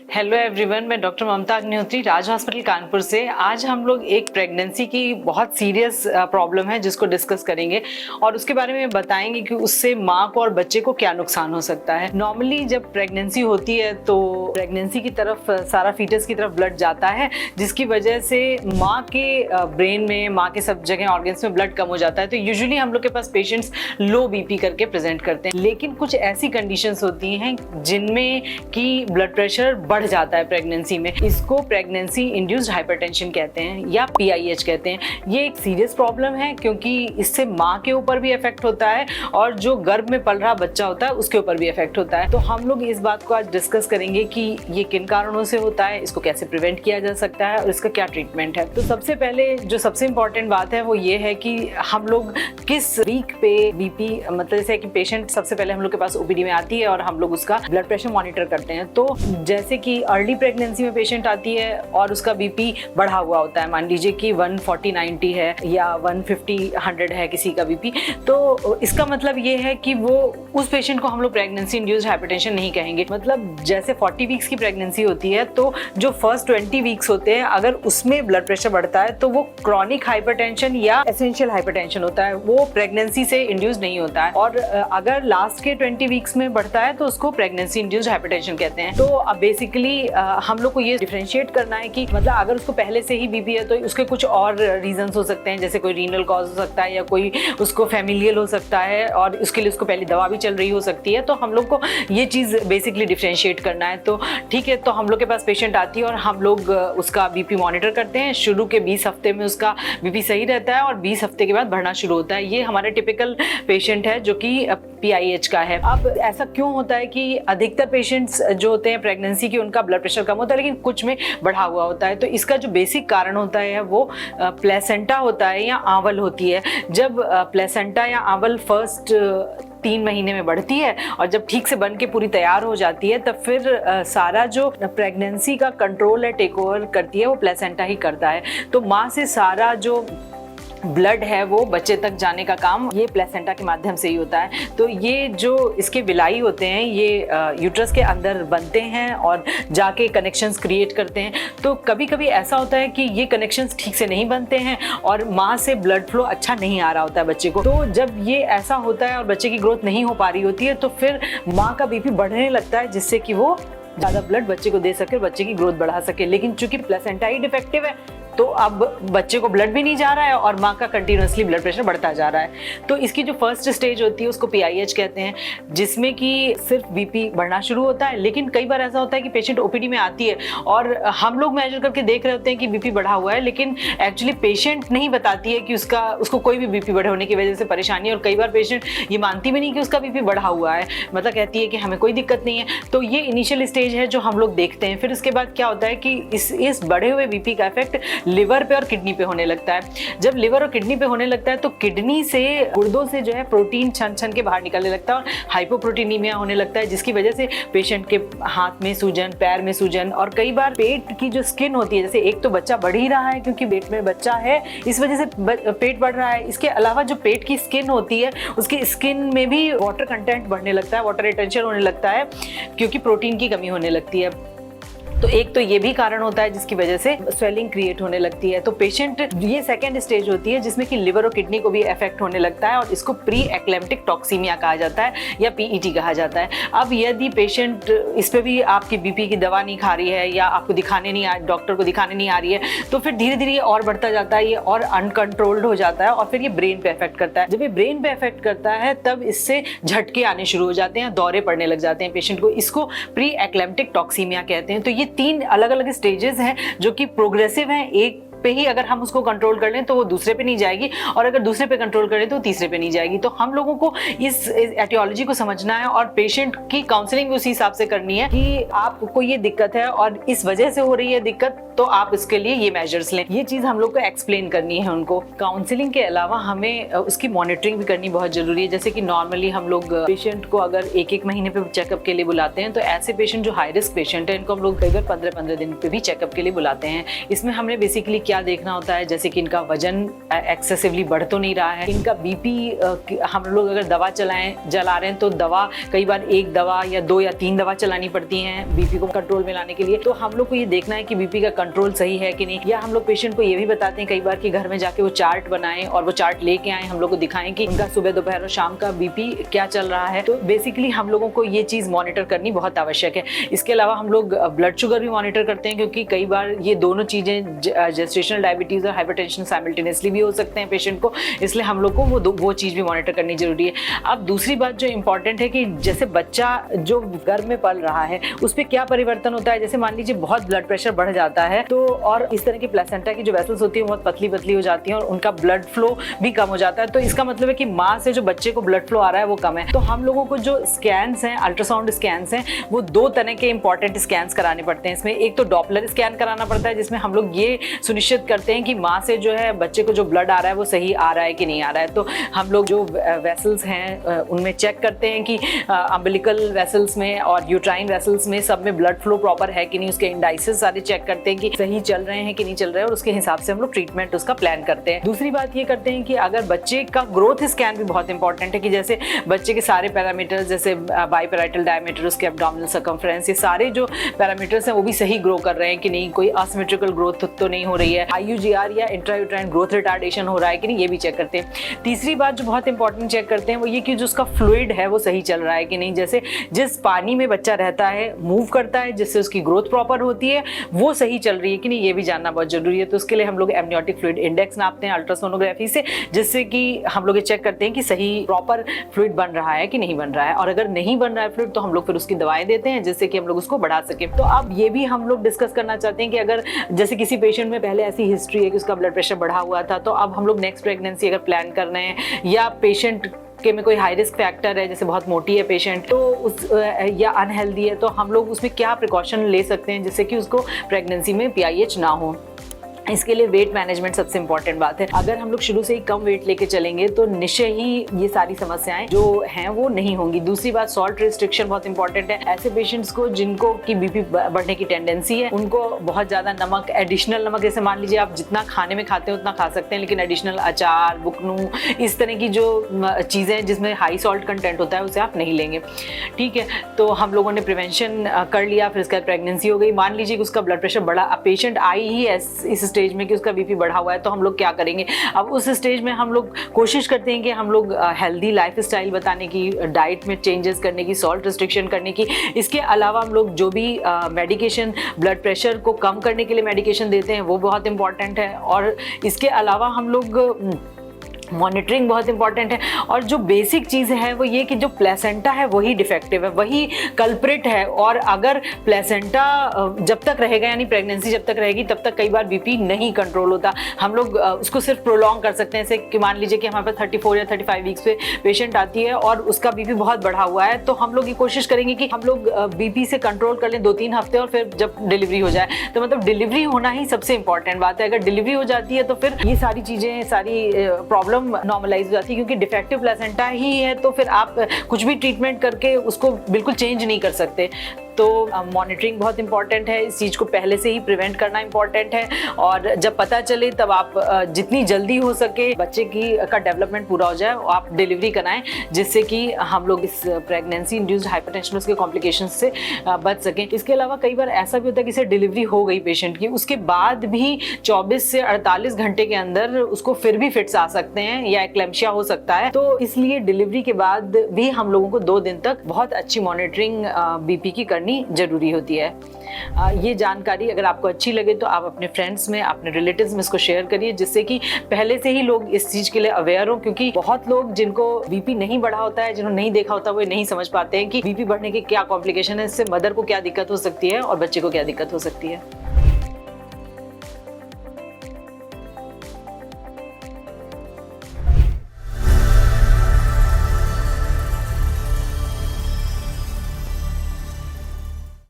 Hello everyone, मैं doctor ममता अग्निहोत्री, राज hospital Kanpur से। आज हम लोग एक प्रेगनेंसी की बहुत सीरियस प्रॉब्लम है जिसको डिस्कस करेंगे और उसके बारे में बताएंगे कि उससे माँ को और बच्चे को क्या नुकसान हो सकता है। नॉर्मली जब प्रेगनेंसी होती है तो प्रेगनेंसी की तरफ सारा फीटस की तरफ ब्लड जाता है, जिसकी वजह से माँ के ब्रेन में, माँ के सब जगह ऑर्गन्स में ब्लड कम हो जाता है। तो यूजुअली हम लोग के पास पेशेंट्स लो बीपी करके प्रेजेंट करते हैं, लेकिन कुछ ऐसी कंडीशंस होती हैं जिनमें कि ब्लड प्रेशर बढ़ जाता है प्रेगनेंसी में। इसको प्रेगनेंसी इंड्यूस्ड हाइपरटेंशन कहते हैं या PIH कहते हैं। ये एक सीरियस प्रॉब्लम है क्योंकि इससे माँ के ऊपर भी इफेक्ट होता है और जो गर्भ में पल रहा बच्चा होता है उसके ऊपर भी इफेक्ट होता है। तो हम लोग इस बात को आज डिस्कस करेंगे कि ये किन कारणों से होता है, इसको कैसे प्रिवेंट किया जा सकता है और इसका क्या ट्रीटमेंट है। तो सबसे पहले जो सबसे इंपॉर्टेंट बात है वो ये है कि हम लोग किस वीक पे बीपी, मतलब जैसे कि पेशेंट सबसे पहले हम लोग के पास OPD में आती है और हम लोग उसका ब्लड प्रेशर मॉनिटर करते हैं। तो जैसे कि अर्ली प्रेगनेंसी में पेशेंट आती है और उसका बीपी बढ़ा हुआ होता है, मान लीजिए कि 140/90 है या 150/100 है किसी का बीपी, तो इसका मतलब ये है कि वो उस पेशेंट को हम लोग प्रेगनेंसी इंड्यूस्ड हाइपरटेंशन नहीं कहेंगे। मतलब जैसे 40 वीक्स की प्रेगनेंसी होती है तो जो फर्स्ट 20 वीक्स होते हैं अगर उसमें ब्लड प्रेशर बढ़ता है तो वो क्रॉनिक हाइपरटेंशन या एसेंशियल हाइपरटेंशन होता है, वो प्रेगनेंसी से इंड्यूस नहीं होता है। और अगर लास्ट के 20 वीक्स में बढ़ता है तो उसको प्रेगनेंसी इंड्यूस्ड हाइपरटेंशन कहते हैं। तो बेसिकली हम लोग को ये डिफरेंशिएट करना है कि मतलब अगर उसको पहले से ही बीपी है तो उसके कुछ और रीजंस हो सकते हैं, जैसे कोई रीनल कॉज हो सकता है या कोई उसको फैमिलियल हो सकता है और उसके लिए उसको पहले दवा भी चल रही हो सकती है। तो हम लोग को ये चीज़ बेसिकली डिफरेंशिएट करना है। तो ठीक है, तो हम लोग के पास पेशेंट आती है और हम लोग उसका बीपी मॉनिटर करते हैं। शुरू के 20 हफ्ते में उसका बीपी सही रहता है और 20 हफ्ते के बाद बढ़ना शुरू होता है। ये हमारे टिपिकल पेशेंट है जो कि PIH का है। अब ऐसा क्यों होता है कि अधिकतर पेशेंट्स जो होते हैं प्रेगनेंसी की उनका ब्लड प्रेशर कम होता है लेकिन कुछ में बढ़ा हुआ होता है। तो इसका जो बेसिक कारण होता है वो प्लेसेंटा होता है या आंवल होती है। जब प्लेसेंटा या आंवल फर्स्ट 3 महीने में बढ़ती है और जब ठीक से बन के पूरी तैयार हो जाती है तब फिर सारा जो प्रेगनेंसी का कंट्रोल है, टेक ओवर करती है, वो प्लेसेंटा ही करता है। तो माँ से सारा जो ब्लड है वो बच्चे तक जाने का काम ये प्लेसेंटा के माध्यम से ही होता है। तो ये जो इसके विलाई होते हैं ये यूट्रस के अंदर बनते हैं और जाके कनेक्शंस क्रिएट करते हैं। तो कभी कभी ऐसा होता है कि ये कनेक्शंस ठीक से नहीं बनते हैं और माँ से ब्लड फ्लो अच्छा नहीं आ रहा होता है बच्चे को। तो जब ये ऐसा होता है और बच्चे की ग्रोथ नहीं हो पा रही होती है तो फिर माँ का बीपी बढ़ने लगता है, जिससे कि वो ज़्यादा ब्लड बच्चे को दे सके, बच्चे की ग्रोथ बढ़ा सके। लेकिन चूंकि प्लेसेंटा ही डिफेक्टिव है तो अब बच्चे को ब्लड भी नहीं जा रहा है और माँ का कंटिन्यूसली ब्लड प्रेशर बढ़ता जा रहा है। तो इसकी जो फर्स्ट स्टेज होती है उसको PIH कहते हैं, जिसमें कि सिर्फ बीपी बढ़ना शुरू होता है। लेकिन कई बार ऐसा होता है कि पेशेंट OPD में आती है और हम लोग मेजर करके देख रहे होते हैं कि बीपी बढ़ा हुआ है, लेकिन एक्चुअली पेशेंट नहीं बताती है कि उसको कोई भी बीपी बढ़े होने की वजह से परेशानी है। और कई बार पेशेंट ये मानती भी नहीं कि उसका बीपी बढ़ा हुआ है, मतलब कहती है कि हमें कोई दिक्कत नहीं है। तो ये इनिशियल स्टेज है जो हम लोग देखते हैं। फिर उसके बाद क्या होता है कि इस बढ़े हुए बीपी का इफेक्ट लिवर पे और किडनी पे होने लगता है। जब लिवर और किडनी पे होने लगता है तो किडनी से, गुर्दों से जो है प्रोटीन छन छन के बाहर निकलने लगता है और हाइपोप्रोटीनीमिया होने लगता है, जिसकी वजह से पेशेंट के हाथ में सूजन, पैर में सूजन और कई बार पेट की जो स्किन होती है, जैसे एक तो बच्चा बढ़ ही रहा है क्योंकि पेट में बच्चा है इस वजह से पेट बढ़ रहा है, इसके अलावा जो पेट की स्किन होती है उसकी स्किन में भी वाटर कंटेंट बढ़ने लगता है, वाटर रिटेंशन होने लगता है क्योंकि प्रोटीन की कमी होने लगती है। तो एक तो ये भी कारण होता है जिसकी वजह से स्वेलिंग क्रिएट होने लगती है। तो पेशेंट, ये सेकेंड स्टेज होती है जिसमें कि लिवर और किडनी को भी इफेक्ट होने लगता है और इसको प्री एक्लेम्प्टिक टॉक्सीमिया कहा जाता है या PET कहा जाता है। अब यदि पेशेंट इस पे भी आपकी बीपी की दवा नहीं खा रही है या आपको डॉक्टर को दिखाने नहीं आ रही है तो फिर धीरे धीरे ये और बढ़ता जाता है, ये और अनकंट्रोल्ड हो जाता है और फिर ये ब्रेन पे इफेक्ट करता है। जब ये ब्रेन पे इफेक्ट करता है तब इससे झटके आने शुरू हो जाते हैं, दौरे पड़ने लग जाते हैं पेशेंट को। इसको प्री एक्लेम्प्टिक टॉक्सीमिया कहते हैं। तो ये 3 अलग अलग स्टेजेस हैं जो कि प्रोग्रेसिव हैं। एक पे ही अगर हम उसको कंट्रोल कर लें तो वो दूसरे पे नहीं जाएगी और अगर दूसरे पे कंट्रोल करें तो तीसरे पे नहीं जाएगी। तो हम लोगों को इस एटियोलॉजी को समझना है और पेशेंट की काउंसलिंग उसी हिसाब से करनी है कि आपको ये दिक्कत है और इस वजह से हो रही है दिक्कत, तो आप इसके लिए ये मेजर्स लें। ये चीज हम लोग को एक्सप्लेन करनी है उनको। काउंसलिंग के अलावा हमें उसकी मॉनिटरिंग भी करनी बहुत जरूरी है। जैसे कि नॉर्मली हम लोग पेशेंट को अगर एक महीने पे चेकअप के लिए बुलाते हैं, तो ऐसे पेशेंट जो हाई रिस्क पेशेंट है इनको हम लोग कई बार 15-15 दिन पे भी चेकअप के लिए बुलाते हैं। इसमें हमने बेसिकली क्या देखना होता है, जैसे कि इनका वजन एक्सेसिवली बढ़ तो नहीं रहा है, इनका बीपी हम लोग अगर दवा चला रहे हैं तो दवा कई बार एक दवा या 2 या 3 दवा चलानी पड़ती हैं बीपी को कंट्रोल में लाने के लिए। तो हम लोग को ये देखना है कि बीपी का कंट्रोल सही है कि नहीं। या हम लोग पेशेंट को ये भी बताते हैं कई बार कि घर में जाके वो चार्ट बनाएं और वो चार्ट लेके आए, हम लोग को दिखाएं कि उनका सुबह दोपहर और शाम का बीपी क्या चल रहा है। तो बेसिकली हम लोगों को ये चीज मॉनिटर करनी बहुत आवश्यक है। इसके अलावा हम लोग ब्लड शुगर भी मॉनिटर करते हैं, क्योंकि कई बार ये दोनों चीजें जेस्टेशनल डायबिटीज और हाइपरटेंशन साइमल्टेनियसली भी हो सकते हैं पेशेंट को, इसलिए हम लोग को वो चीज भी मॉनिटर करनी जरूरी है। अब दूसरी बात जो इंपॉर्टेंट है कि जैसे बच्चा जो गर्भ में पल रहा है उस पर क्या परिवर्तन होता है। जैसे मान लीजिए बहुत ब्लड प्रेशर बढ़ जाता है तो, और इस तरह की प्लेसेंटा की जो वेसल्स होती है बहुत पतली पतली हो जाती हैं और उनका ब्लड फ्लो भी कम हो जाता है। तो इसका मतलब है कि माँ से जो बच्चे को ब्लड फ्लो आ रहा है वो कम है। तो हम लोगों को जो स्कैन्स हैं, अल्ट्रासाउंड स्कैन्स हैं, वो 2 तरह के इंपॉर्टेंट स्कैन्स कराने पड़ते हैं। इसमें एक तो डॉपलर स्कैन कराना पड़ता है, जिसमें हम लोग ये सुनिश्चित करते हैं कि माँ से जो है बच्चे को जो ब्लड आ रहा है वो सही आ रहा है कि नहीं आ रहा है। तो हम लोग जो वेसल्स हैं उनमें चेक करते हैं कि अम्बिलिकल वेसल्स में और यूट्राइन वेसल्स में सब में ब्लड फ्लो प्रॉपर है कि नहीं, उसके इंडाइसेस सारे चेक करते हैं कि सही चल रहे हैं कि नहीं चल रहे हैं, और उसके हिसाब से हम लोग ट्रीटमेंट उसका प्लान करते हैं। दूसरी बात ये करते हैं कि अगर बच्चे का ग्रोथ स्कैन भी बहुत इंपॉर्टेंट है, कि जैसे बच्चे के सारे पैरामीटर्स जैसे बाइपेराइटल डायमीटर, उसके एब्डोमिनल सर्कमफ्रेंस, ये सारे जो पैरामीटर्स हैं वो भी सही ग्रो कर रहे हैं कि नहीं, कोई असिमेट्रिकल ग्रोथ तो नहीं हो रही है, IUGR या इंट्रायूट्राइन ग्रोथ रिटार्डेशन हो रहा है कि नहीं, ये भी चेक करते हैं। तीसरी बात जो बहुत इंपॉर्टेंट चेक करते हैं वो ये कि जो उसका फ्लूइड है वो सही चल रहा है कि नहीं। जैसे जिस पानी में बच्चा रहता है, मूव करता है, जिससे उसकी ग्रोथ प्रॉपर होती है, वो सही चल रही है कि नहीं, ये भी जानना बहुत जरूरी है। तो उसके लिए हम लोग एमनियोटिक फ्लूइड इंडेक्स नापते हैं अल्ट्रासोनोग्राफी से, जिससे कि हम लोग ये चेक करते हैं कि सही प्रॉपर फ्लूइड बन रहा है कि नहीं बन रहा है, और अगर नहीं बन रहा है फ्लूइड तो हम लोग फिर उसकी दवाएं देते हैं जिससे कि हम लोग उसको बढ़ा सके। तो अब ये भी हम लोग डिस्कस करना चाहते हैं कि अगर जैसे किसी पेशेंट में पहले ऐसी हिस्ट्री है कि उसका ब्लड प्रेशर बढ़ा हुआ था, तो अब हम लोग नेक्स्ट प्रेगनेंसी अगर प्लान कर रहे हैं, या पेशेंट के में कोई हाई रिस्क फैक्टर है, जैसे बहुत मोटी है पेशेंट तो उस या अनहेल्दी है, तो हम लोग उसमें क्या प्रिकॉशन ले सकते हैं जिससे कि उसको प्रेगनेंसी में PIH ना हो। इसके लिए वेट मैनेजमेंट सबसे इंपॉर्टेंट बात है। अगर हम लोग शुरू से ही कम वेट लेके चलेंगे तो निश्चय ही ये सारी समस्याएं जो हैं वो नहीं होंगी। दूसरी बात, सॉल्ट रिस्ट्रिक्शन बहुत इंपॉर्टेंट है। ऐसे पेशेंट्स को जिनको की बीपी बढ़ने की टेंडेंसी है, उनको बहुत ज्यादा नमक, एडिशनल नमक, जैसे मान लीजिए आप जितना खाने में खाते हैं उतना खा सकते हैं, लेकिन एडिशनल अचार, बुकनू, इस तरह की जो चीजें जिसमें हाई सॉल्ट कंटेंट होता है उसे आप नहीं लेंगे। ठीक है, तो हम लोगों ने प्रिवेंशन कर लिया, फिर उसके बाद प्रेगनेंसी हो गई। मान लीजिए कि उसका ब्लड प्रेशर बढ़ा, पेशेंट आई ही इस स्टेज में कि उसका बीपी बढ़ा हुआ है, तो हम लोग क्या करेंगे। अब उस स्टेज में हम लोग कोशिश करते हैं कि हम लोग हेल्दी लाइफस्टाइल बताने की, डाइट में चेंजेस करने की, सॉल्ट रिस्ट्रिक्शन करने की। इसके अलावा हम लोग जो भी मेडिकेशन ब्लड प्रेशर को कम करने के लिए मेडिकेशन देते हैं वो बहुत इंपॉर्टेंट है। और इसके अलावा हम लोग मॉनिटरिंग बहुत इंपॉर्टेंट है। और जो बेसिक चीज़ है वो ये कि जो प्लेसेंटा है वही डिफेक्टिव है, वही कल्प्रिट है। और अगर प्लेसेंटा जब तक रहेगा, यानी प्रेगनेंसी जब तक रहेगी, तब तक कई बार बीपी नहीं कंट्रोल होता। हम लोग उसको सिर्फ प्रोलॉन्ग कर सकते हैं। जैसे कि मान लीजिए कि हमारे पास 34 या 35 वीक्स पे पेशेंट आती है और उसका बीपी बहुत बढ़ा हुआ है, तो हम लोग ये कोशिश करेंगे कि हम लोग बीपी से कंट्रोल कर लें 2-3 हफ्ते, और फिर जब डिलीवरी हो जाए। तो मतलब डिलीवरी होना ही सबसे इंपॉर्टेंट बात है। अगर डिलीवरी हो जाती है तो फिर ये सारी चीज़ें, सारी प्रॉब्लम नॉर्मलाइज हो जाती है, क्योंकि डिफेक्टिव प्लेसेंटा ही है तो फिर आप कुछ भी ट्रीटमेंट करके उसको बिल्कुल चेंज नहीं कर सकते। तो मॉनिटरिंग बहुत इंपॉर्टेंट है, इस चीज़ को पहले से ही प्रिवेंट करना इंपॉर्टेंट है। और जब पता चले तब आप जितनी जल्दी हो सके बच्चे का डेवलपमेंट पूरा हो जाए, आप डिलीवरी कराएं, जिससे कि हम लोग इस प्रेगनेंसी इंड्यूस्ड हाइपरटेंशन, उसके कॉम्प्लिकेशंस से बच सकें। इसके अलावा कई बार ऐसा भी होता है कि डिलीवरी हो गई पेशेंट की, उसके बाद भी 24 से 48 घंटे के अंदर उसको फिर भी फिट्स आ सकते हैं या एक्लेम्शिया हो सकता है। तो इसलिए डिलीवरी के बाद भी हम लोगों को 2 दिन तक बहुत अच्छी मॉनिटरिंग बीपी की करनी जरूरी होती है। ये जानकारी अगर आपको अच्छी लगे तो आप अपने फ्रेंड्स में, अपने रिलेटिव्स में इसको शेयर करिए, जिससे कि पहले से ही लोग इस चीज़ के लिए अवेयर हो। क्योंकि बहुत लोग जिनको बीपी नहीं बढ़ा होता है, जिन्होंने नहीं देखा होता, वो नहीं समझ पाते हैं कि बीपी बढ़ने के क्या कॉम्प्लिकेशन है, इससे मदर को क्या दिक्कत हो सकती है और बच्चे को क्या दिक्कत हो सकती है।